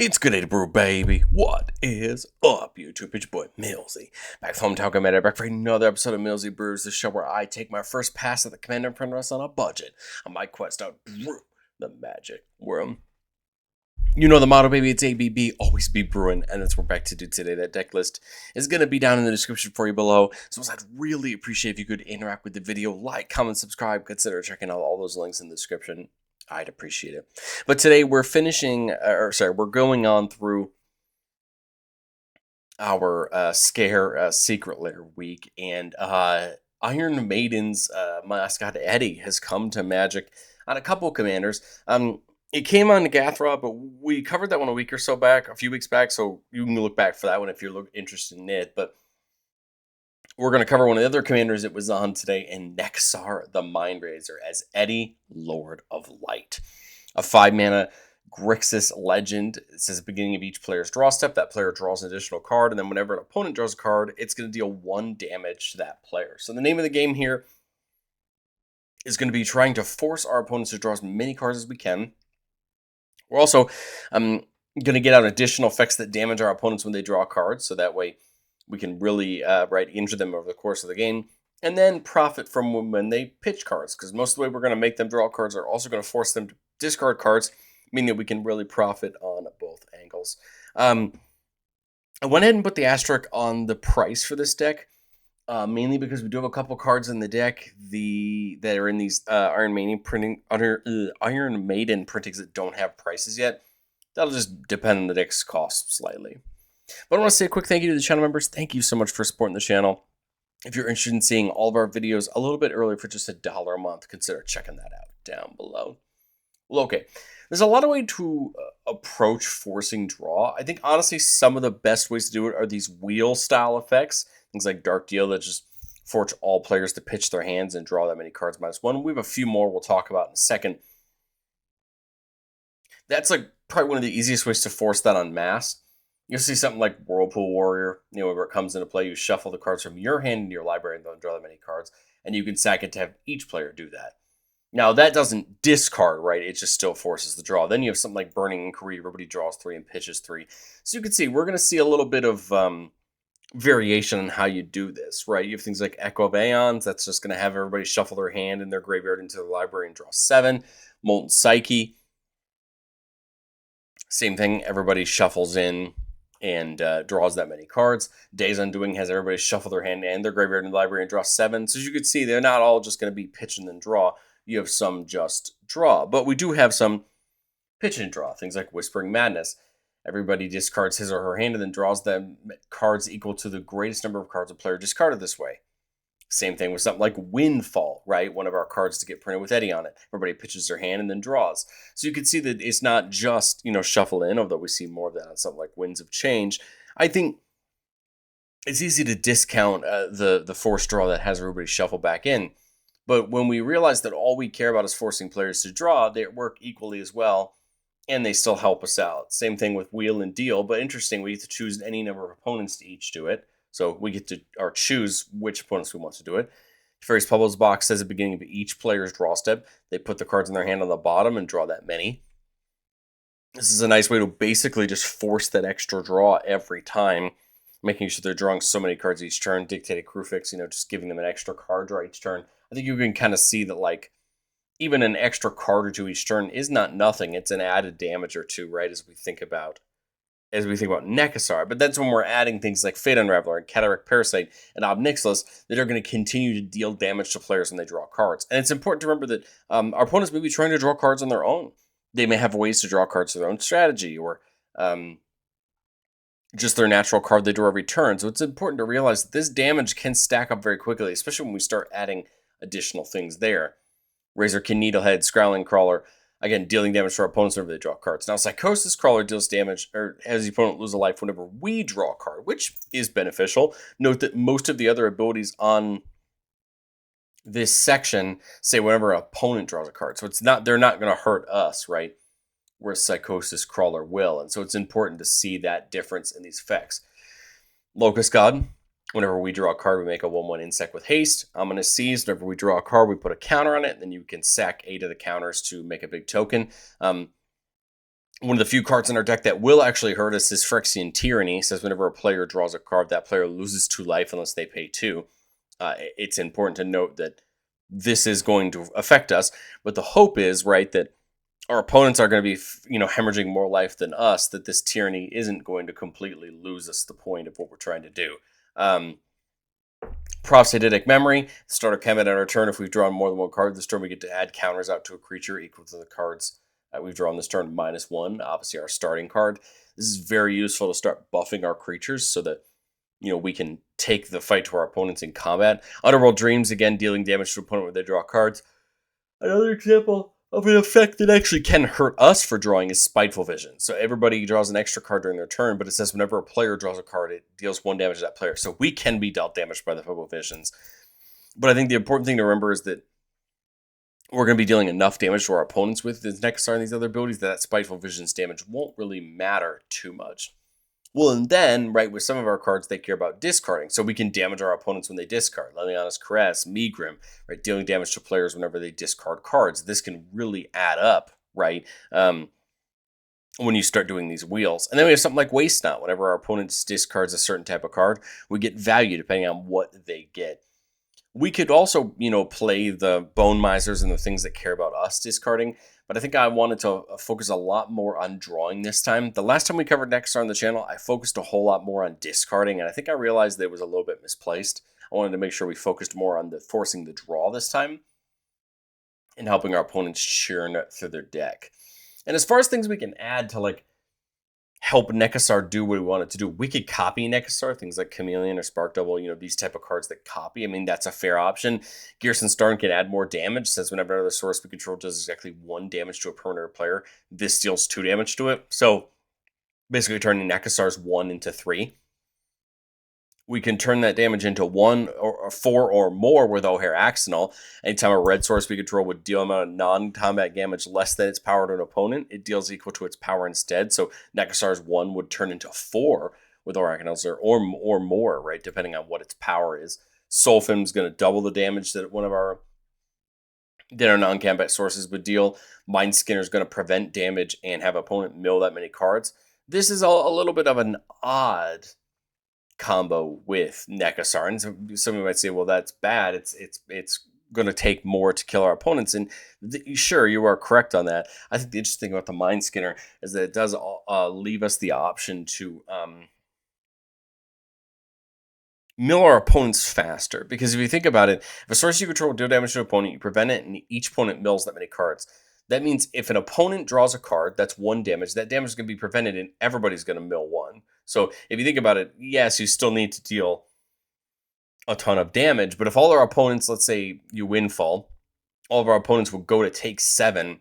It's good day to brew, baby. What is up, YouTube? It's your boy, Millsy. Back from Hometown Commander, back for another episode of Millsy Brews, the show where I take my first pass at the Commander in front of us on a budget on my quest to brew the magic worm. You know the motto, baby. It's ABB, always be brewing, and that's what we're back to do today. That deck list is going to be down in the description for you below. So I'd really appreciate if you could interact with the video, like, comment, subscribe, consider checking out all those links in the description. I'd appreciate it. But today we're we're going on through our Secret Lair week, and Iron Maiden's mascot Eddie has come to Magic on a couple of commanders. It came on to Gathra, but we covered that one a few weeks back, so you can look back for that one if you're interested in it. But we're going to cover one of the other commanders it was on today in Nekusar, the Mindrazer, as Eddie, Lord of Light. A 5-mana Grixis legend. It says at the beginning of each player's draw step, that player draws an additional card, and then whenever an opponent draws a card, it's going to deal 1 damage to that player. So the name of the game here is going to be trying to force our opponents to draw as many cards as we can. We're also going to get out additional effects that damage our opponents when they draw cards, so that way we can really injure them over the course of the game, and then profit from when they pitch cards, because most of the way we're going to make them draw cards are also going to force them to discard cards, meaning that we can really profit on both angles. I went ahead and put the asterisk on the price for this deck, mainly because we do have a couple cards in the deck that are in these Iron Maiden printings that don't have prices yet. That'll just depend on the deck's cost slightly. But I want to say a quick thank you to the channel members. Thank you so much for supporting the channel. If you're interested in seeing all of our videos a little bit earlier for just $1 a month, consider checking that out down below. Well, okay. There's a lot of ways to approach forcing draw. I think, honestly, some of the best ways to do it are these wheel-style effects. Things like Dark Deal that just force all players to pitch their hands and draw that many cards -1. We have a few more we'll talk about in a second. That's probably one of the easiest ways to force that on mass. You'll see something like Whirlpool Warrior, where it comes into play, you shuffle the cards from your hand into your library and don't draw that many cards, and you can sack it to have each player do that. Now, that doesn't discard, right? It just still forces the draw. Then you have something like Burning Inquiry, everybody draws 3 and pitches 3. So you can see, we're going to see a little bit of variation on how you do this, right? You have things like Echo of Aeons, that's just going to have everybody shuffle their hand in their graveyard into the library and draw 7. Molten Psyche, same thing, everybody shuffles in and draws that many cards. Days Undoing has everybody shuffle their hand and their graveyard in the library and draw 7. So as you can see, they're not all just going to be pitch and then draw. You have some just draw. But we do have some pitch and draw, things like Whispering Madness. Everybody discards his or her hand and then draws them cards equal to the greatest number of cards a player discarded this way. Same thing with something like Windfall, right? One of our cards to get printed with Eddie on it. Everybody pitches their hand and then draws. So you can see that it's not just, shuffle in, although we see more of that on something like Winds of Change. I think it's easy to discount the forced draw that has everybody shuffle back in. But when we realize that all we care about is forcing players to draw, they work equally as well, and they still help us out. Same thing with Wheel and Deal, but interesting, we get to choose any number of opponents to each do it. So we get to choose which opponents we want to do it. Fairy's Pebbles box says at the beginning of each player's draw step, they put the cards in their hand on the bottom and draw that many. This is a nice way to basically just force that extra draw every time, making sure they're drawing so many cards each turn. Dictated Crewfix, just giving them an extra card draw each turn. I think you can kind of see that, even an extra card or two each turn is not nothing. It's an added damage or two, right, as we think about Nekusar. But that's when we're adding things like Fate Unraveler and Cataract Parasite and Ob Nixilis that are going to continue to deal damage to players when they draw cards. And it's important to remember that our opponents may be trying to draw cards on their own. They may have ways to draw cards through their own strategy, or just their natural card they draw every turn. So it's important to realize that this damage can stack up very quickly, especially when we start adding additional things there. Razorkin Needlehead, Scowling Crawler, again, dealing damage to our opponents whenever they draw cards. Now, Psychosis Crawler deals damage, or has the opponent lose a life whenever we draw a card, which is beneficial. Note that most of the other abilities on this section say whenever an opponent draws a card. So they're not going to hurt us, right? Whereas Psychosis Crawler will. And so it's important to see that difference in these effects. Locust God, whenever we draw a card, we make a 1/1 insect with haste. Ominous Seas, whenever we draw a card, we put a counter on it, and then you can sack 8 of the counters to make a big token. One of the few cards in our deck that will actually hurt us is Phyrexian Tyranny. It says whenever a player draws a card, that player loses 2 life unless they pay 2. It's important to note that this is going to affect us, but the hope is, right, that our opponents are going to be, hemorrhaging more life than us, that this tyranny isn't going to completely lose us the point of what we're trying to do. Prosthetic Memory. Start a combat on our turn. If we've drawn more than one card this turn, we get to add counters out to a creature equal to the cards we've drawn this turn -1, obviously our starting card. This is very useful to start buffing our creatures so that we can take the fight to our opponents in combat. Underworld Dreams, again, dealing damage to an opponent when they draw cards. Another example of an effect that actually can hurt us for drawing is Spiteful Vision. So everybody draws an extra card during their turn, but it says whenever a player draws a card, it deals 1 damage to that player. So we can be dealt damage by the Spiteful Visions. But I think the important thing to remember is that we're going to be dealing enough damage to our opponents with this Nekusar and these other abilities that Spiteful Vision's damage won't really matter too much. Well, and then, right, with some of our cards, they care about discarding. So we can damage our opponents when they discard. Leliana's Caress, Megrim, right, dealing damage to players whenever they discard cards. This can really add up, right, when you start doing these wheels. And then we have something like Waste Not. Whenever our opponent discards a certain type of card, we get value depending on what they get. We could also, play the Bone Misers and the things that care about us discarding, but I think I wanted to focus a lot more on drawing this time. The last time we covered Nekusar on the channel, I focused a whole lot more on discarding, and I think I realized that it was a little bit misplaced. I wanted to make sure we focused more on the forcing the draw this time and helping our opponents churn through their deck. And as far as things we can add to, help Nekusar do what we want it to do. We could copy Nekusar, things like Chameleon or Spark Double, these type of cards that copy. I mean, that's a fair option. Gearson Starn can add more damage, says whenever another source we control does exactly 1 damage to a permanent or player, this deals 2 damage to it. So basically turning Nekusar's 1 into 3. We can turn that damage into 1 or 4 or more with O'Hare Axonal. Anytime a red source we control would deal amount of non-combat damage less than its power to an opponent, it deals equal to its power instead. So Nekusar's 1 would turn into 4 with O'Hare Axonal or more, right, depending on what its power is. Soulfim's going to double the damage that our non-combat sources would deal. Mind Skinner's going to prevent damage and have opponent mill that many cards. This is a little bit of an odd combo with Nekusar. And so somebody might say, well, that's bad. It's going to take more to kill our opponents. And sure, you are correct on that. I think the interesting thing about the Mind Skinner is that it does leave us the option to mill our opponents faster. Because if you think about it, if a source you control will deal damage to an opponent, you prevent it, and each opponent mills that many cards. That means if an opponent draws a card, that's 1 damage. That damage is going to be prevented, and everybody's going to mill 1. So if you think about it, yes, you still need to deal a ton of damage. But if all our opponents, let's say you windfall, all of our opponents will go to take 7.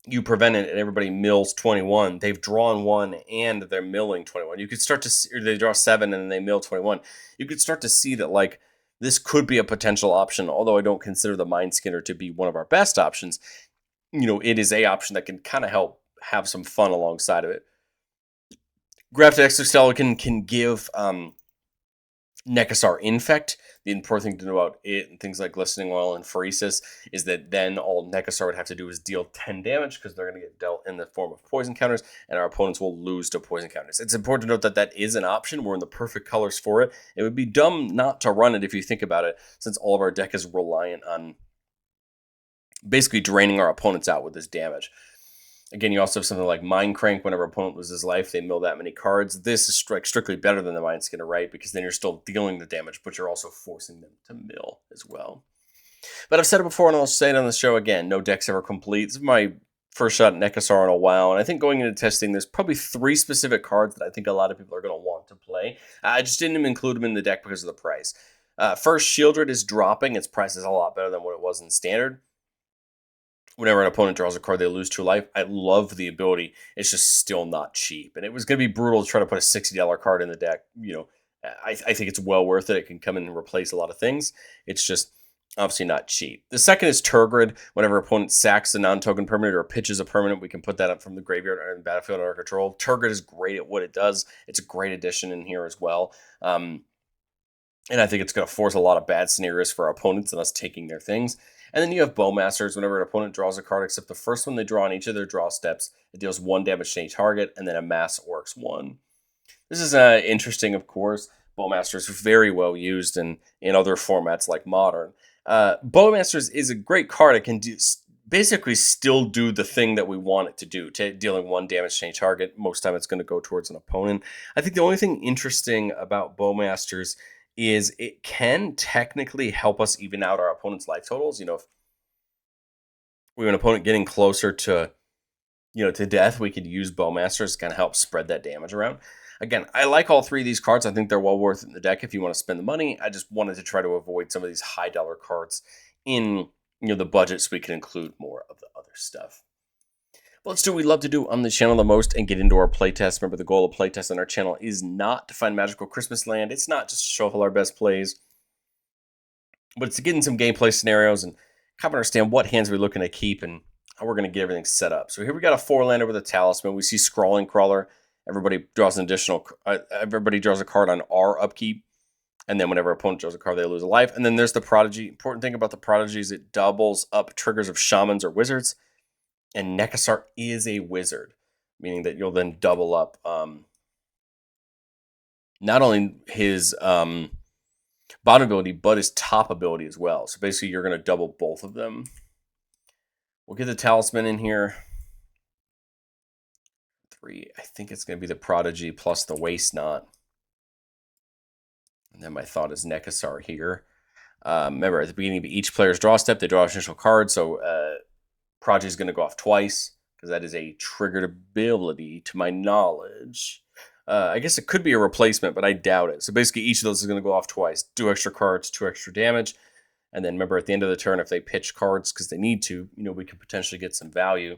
You prevent it, and everybody mills 21. They've drawn 1, and they're milling 21. You could start to see, or they draw 7, and then they mill 21. You could start to see that, this could be a potential option, although I don't consider the Mind Skinner to be one of our best options. It is a option that can kind of help have some fun alongside of it. Grafted Exoskeleton can give Nekusar Infect. The important thing to know about it and things like Glistening Oil and Phoresis is that then all Nekusar would have to do is deal 10 damage because they're going to get dealt in the form of poison counters, and our opponents will lose to poison counters. It's important to note that that is an option. We're in the perfect colors for it. It would be dumb not to run it if you think about it, since all of our deck is reliant on basically draining our opponents out with this damage. Again, you also have something like Mind Crank. Whenever an opponent loses life, they mill that many cards. This is strictly better than the Mind Skinner, right? Because then you're still dealing the damage, but you're also forcing them to mill as well. But I've said it before, and I'll say it on the show again. No deck's ever complete. This is my first shot at Nekusar in a while, and I think going into testing, there's probably 3 specific cards that I think a lot of people are going to want to play. I just didn't include them in the deck because of the price. First, Shieldred is dropping. Its price is a lot better than what it was in Standard. Whenever an opponent draws a card, they lose 2 life. I love the ability. It's just still not cheap. And it was going to be brutal to try to put a $60 card in the deck. I think it's well worth it. It can come in and replace a lot of things. It's just obviously not cheap. The second is Turgid. Whenever an opponent sacks a non-token permanent or pitches a permanent, we can put that up from the graveyard or the battlefield under our control. Turgid is great at what it does. It's a great addition in here as well. And I think it's going to force a lot of bad scenarios for our opponents and us taking their things. And then you have Bowmasters. Whenever an opponent draws a card except the first one they draw on each of their draw steps, it deals 1 damage to each target, and then a mass orcs 1. This is interesting, of course. Bowmasters are very well used in other formats like Modern. Bowmasters is a great card. It can basically still do the thing that we want it to do, dealing 1 damage to any target. Most time it's going to go towards an opponent. I think the only thing interesting about Bowmasters is it can technically help us even out our opponent's life totals. If we have an opponent getting closer to death, we could use Bowmasters to kind of help spread that damage around. Again, I like all 3 of these cards. I think they're well worth it in the deck if you want to spend the money. I just wanted to try to avoid some of these high dollar cards in the budget so we can include more of the other stuff. But let's do what we love to do on the channel the most and get into our playtest. Remember, the goal of playtest on our channel is not to find magical Christmas land. It's not just to shuffle our best plays, but it's to get in some gameplay scenarios and kind of understand what hands we're looking to keep and how we're going to get everything set up. So here we got a 4-lander with a Talisman. We see Scrawling Crawler. Everybody draws everybody draws a card on our upkeep. And then whenever opponent draws a card, they lose a life. And then there's the Prodigy. Important thing about the Prodigy is it doubles up triggers of Shamans or Wizards. And Nekusar is a wizard, meaning that you'll then double up not only his bottom ability, but his top ability as well. So basically, you're going to double both of them. We'll get the Talisman in here. 3. I think it's going to be the Prodigy plus the Waste Knot. And then my thought is Nekusar here. Remember, at the beginning of each player's draw step, they draw an initial card. So Prodigy is going to go off twice because that is a triggered ability to my knowledge. I guess it could be a replacement, but I doubt it. So basically, each of those is going to go off twice. 2 extra cards, 2 extra damage. And then remember, at the end of the turn, if they pitch cards because they need to, we can potentially get some value.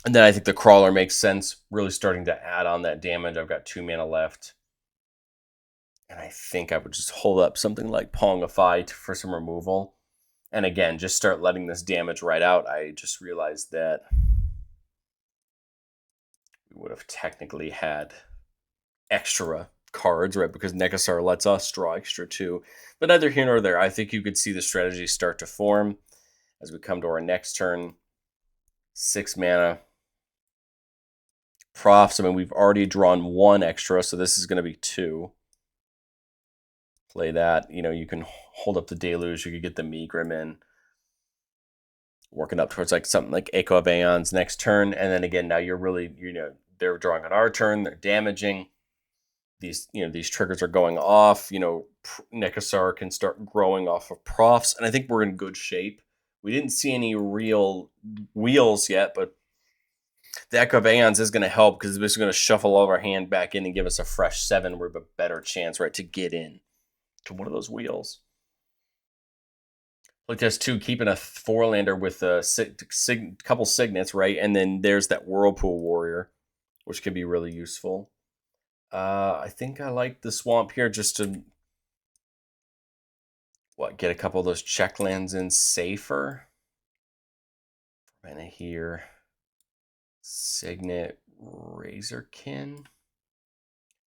And then I think the Crawler makes sense, really starting to add on that damage. I've got 2 mana left. And I think I would just hold up something like Pongify for some removal. And again, just start letting this damage right out. I just realized that we would have technically had extra cards, right? Because Nekusar lets us draw extra too. But neither here nor there. I think you could see the strategy start to form as we come to our next turn. 6 mana. Profs, we've already drawn 1 extra, so this is going to be 2. Play that. You can hold up the Deluge. You could get the Megrim in. Working up towards something like Echo of Aeons next turn. And then again, now you're really, they're drawing on our turn. They're damaging. These triggers are going off. Nekusar can start growing off of profs. And I think we're in good shape. We didn't see any real wheels yet, but the Echo of Aeons is going to help because it's basically going to shuffle all of our hand back in and give us a fresh 7 where we have a better chance, right, to get in to one of those wheels. Playtest 2, keeping a 4-lander with a couple signets, right? And then there's that Whirlpool Warrior, which could be really useful. I think I like the Swamp here just to get a couple of those check lands in safer. And here, Signet Razorkin.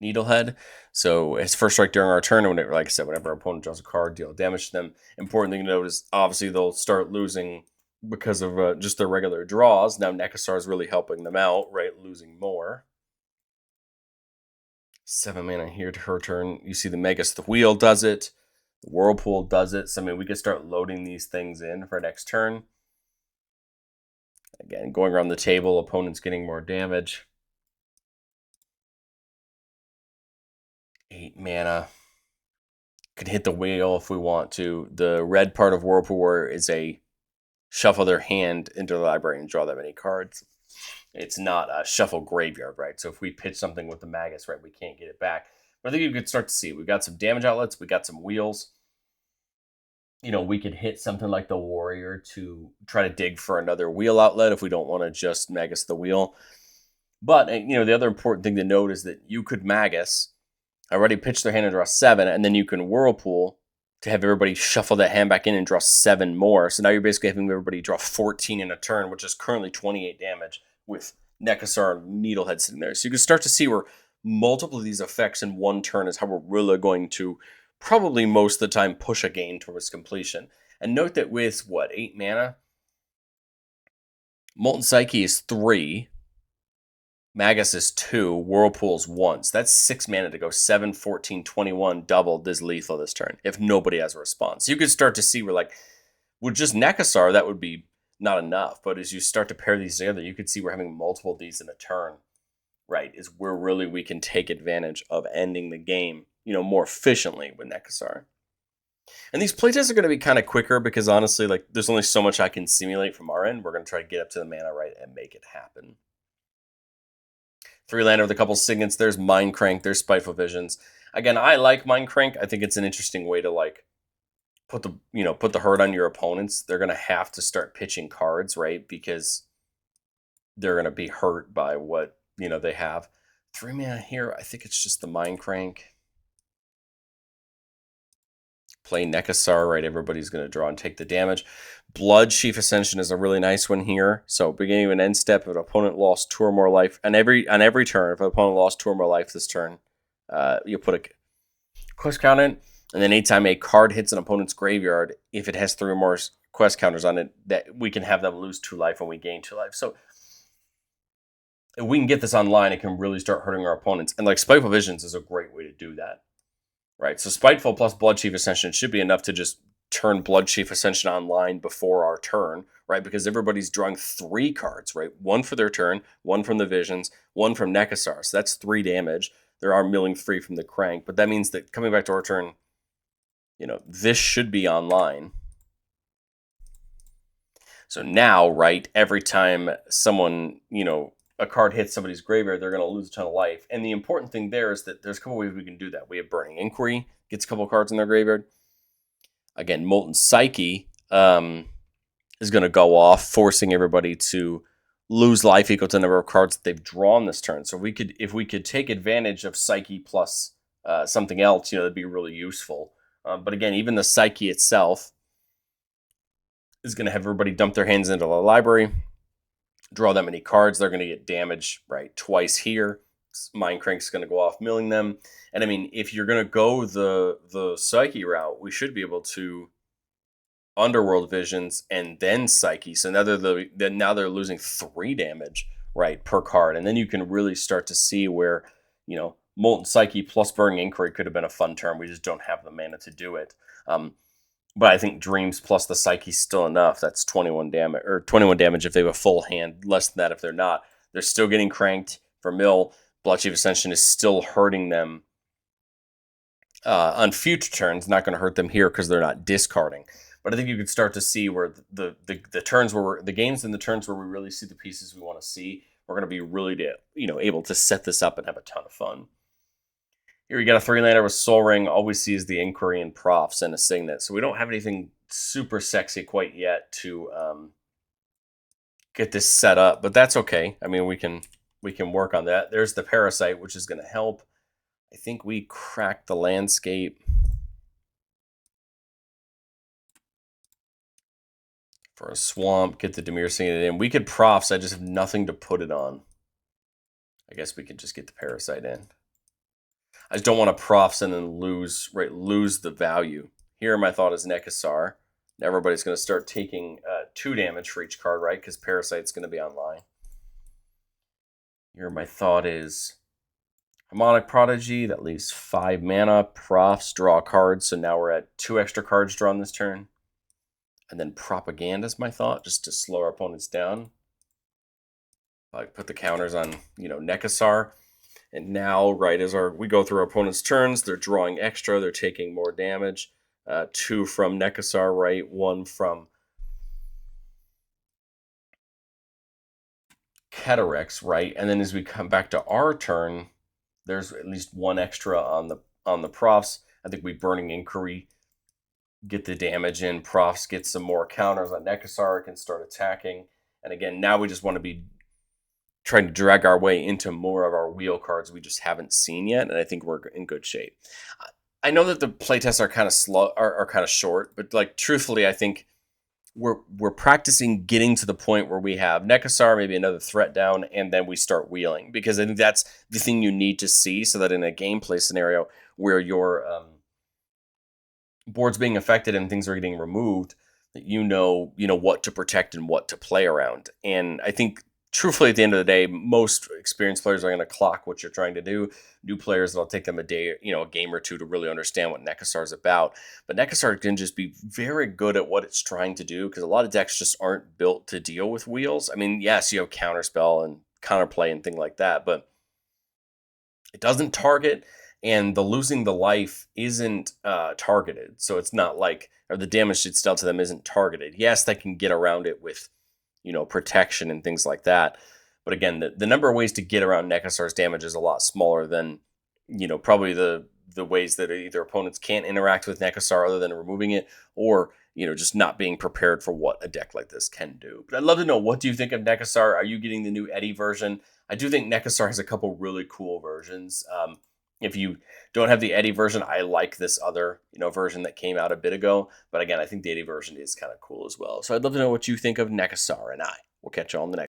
Needlehead. So his first strike during our turn, and like I said, whenever our opponent draws a card, deal damage to them. Important thing to note is obviously they'll start losing because of just their regular draws. Now Nekusar is really helping them out, right? Losing more. 7 mana here to her turn. You see the Magus the Wheel does it. The Whirlpool does it. So we could start loading these things in for next turn. Again, going around the table, opponent's getting more damage. 8 mana. Could hit the wheel if we want to. The red part of Whirlpool Warrior is a shuffle their hand into the library and draw that many cards. It's not a shuffle graveyard, right? So if we pitch something with the Magus, right, we can't get it back. But I think you could start to see we've got some damage outlets. We got some wheels. We could hit something like the Warrior to try to dig for another wheel outlet if we don't want to just Magus the wheel. But, the other important thing to note is that you could Magus, already pitch their hand and draw 7, and then you can Whirlpool to have everybody shuffle that hand back in and draw 7 more. So now you're basically having everybody draw 14 in a turn, which is currently 28 damage with Nekusar and Needlehead sitting there. So you can start to see where multiple of these effects in one turn is how we're really going to probably most of the time push a game towards completion. And note that with, 8 mana? Molten Psyche is 3. Magus is 2. Whirlpool's 1. So that's 6 mana to go 7, 14, 21, double this lethal this turn, if nobody has a response. You could start to see where, like, with just Nekusar, that would be not enough. But as you start to pair these together, you could see we're having multiple of these in a turn, right? Is where really we can take advantage of ending the game, more efficiently with Nekusar. And these playtests are going to be kind of quicker because honestly, like, there's only so much I can simulate from our end. We're going to try to get up to the mana right and make it happen. 3-lander with a couple signets. There's Mindcrank. There's Spiteful Visions. Again, I like Mindcrank. I think it's an interesting way to, like, put the hurt on your opponents. They're going to have to start pitching cards, right? Because they're going to be hurt by what, they have. 3 mana here. I think it's just the Mindcrank. Play Nekusar, right? Everybody's going to draw and take the damage. Blood Chief Ascension is a really nice one here. So beginning of an end step, if an opponent lost 2 or more life, on every turn, if an opponent lost 2 or more life this turn, you put a quest count in, and then anytime a card hits an opponent's graveyard, if it has 3 or more quest counters on it, that we can have them lose 2 life when we gain 2 life. So if we can get this online, it can really start hurting our opponents. And like Spiteful Visions is a great way to do that. Right, so Spiteful plus Blood Chief Ascension should be enough to just turn Blood Chief Ascension online before our turn, right? Because everybody's drawing 3 cards, right? 1 for their turn, 1 from the Visions, 1 from Nekusar. So that's 3 damage. There are milling 3 from the Crank, but that means that coming back to our turn, this should be online. So now, right, every time someone, a card hits somebody's graveyard, they're going to lose a ton of life. And the important thing there is that there's a couple ways we can do that. We have Burning Inquiry, gets a couple cards in their graveyard. Again, Molten Psyche is going to go off, forcing everybody to lose life equal to the number of cards that they've drawn this turn. So if we could take advantage of Psyche plus something else, that'd be really useful. But again, even the Psyche itself is going to have everybody dump their hands into the library, draw that many cards. They're going to get damage, right, twice here. Mindcrank's going to go off milling them. And I mean, if you're going to go the Psyche route, we should be able to Underworld Visions and then Psyche. So now they're losing 3 damage, right, per card. And then you can really start to see where, Molten Psyche plus Burning Inquiry could have been a fun turn. We just don't have the mana to do it. But I think Dreams plus the Psyche's still enough. That's 21 damage if they have a full hand. Less than that if they're not. They're still getting cranked for mill. Blood Chief Ascension is still hurting them on future turns. Not going to hurt them here because they're not discarding. But I think you could start to see where the turns where the games and the turns where we really see the pieces we want to see. We're going to be really able to set this up and have a ton of fun. Here we got a 3-lander with Soul Ring. All we see is the Inquiry and Profs and a Signet. So we don't have anything super sexy quite yet to get this set up, but that's okay. I mean, we can work on that. There's the Parasite, which is going to help. I think we cracked the Landscape. For a Swamp, get the Dimir Signet in. We could Profs, I just have nothing to put it on. I guess we could just get the Parasite in. I just don't want to Profs and then lose the value. Here, my thought is Nekusar. Everybody's going to start taking 2 damage for each card, right? Because Parasite's going to be online. Here, my thought is Harmonic Prodigy. That leaves 5 mana. Profs, draw cards. So now we're at 2 extra cards drawn this turn. And then Propaganda is my thought, just to slow our opponents down. Like put the counters on, Nekusar. And now, right, as we go through our opponent's turns, they're drawing extra, they're taking more damage. 2 from Nekusar, right? 1 from Ketarex, right? And then as we come back to our turn, there's at least 1 extra on the Profs. I think we Burning Inquiry, get the damage in. Profs get some more counters on Nekusar, can start attacking. And again, now we just want to be trying to drag our way into more of our wheel cards we just haven't seen yet, and I think we're in good shape. I know that the playtests are kind of slow, are kind of short, but like truthfully, I think we're practicing getting to the point where we have Nekusar, maybe another threat down, and then we start wheeling, because I think that's the thing you need to see, so that in a gameplay scenario where you're boards being affected and things are getting removed, that you know what to protect and what to play around. And I think truthfully at the end of the day, most experienced players are going to clock what you're trying to do. New players, it'll take them a day, a game or two to really understand what Nekusar is about. But Nekusar can just be very good at what it's trying to do, because a lot of decks just aren't built to deal with wheels. I mean, yes, you have counterspell and counterplay and thing like that, but it doesn't target, and the losing the life isn't targeted. So it's not like, or the damage it's dealt to them isn't targeted. Yes, they can get around it with, protection and things like that. But again, the number of ways to get around Nekusar's damage is a lot smaller than, probably the ways that either opponents can't interact with Nekusar other than removing it, or just not being prepared for what a deck like this can do. But I'd love to know, what do you think of Nekusar? Are you getting the new Eddie version? I do think Nekusar has a couple really cool versions. If you don't have the Eddie version, I like this other, version that came out a bit ago. But again, I think the Eddie version is kind of cool as well. So I'd love to know what you think of Nekusar, and I will catch you on the next.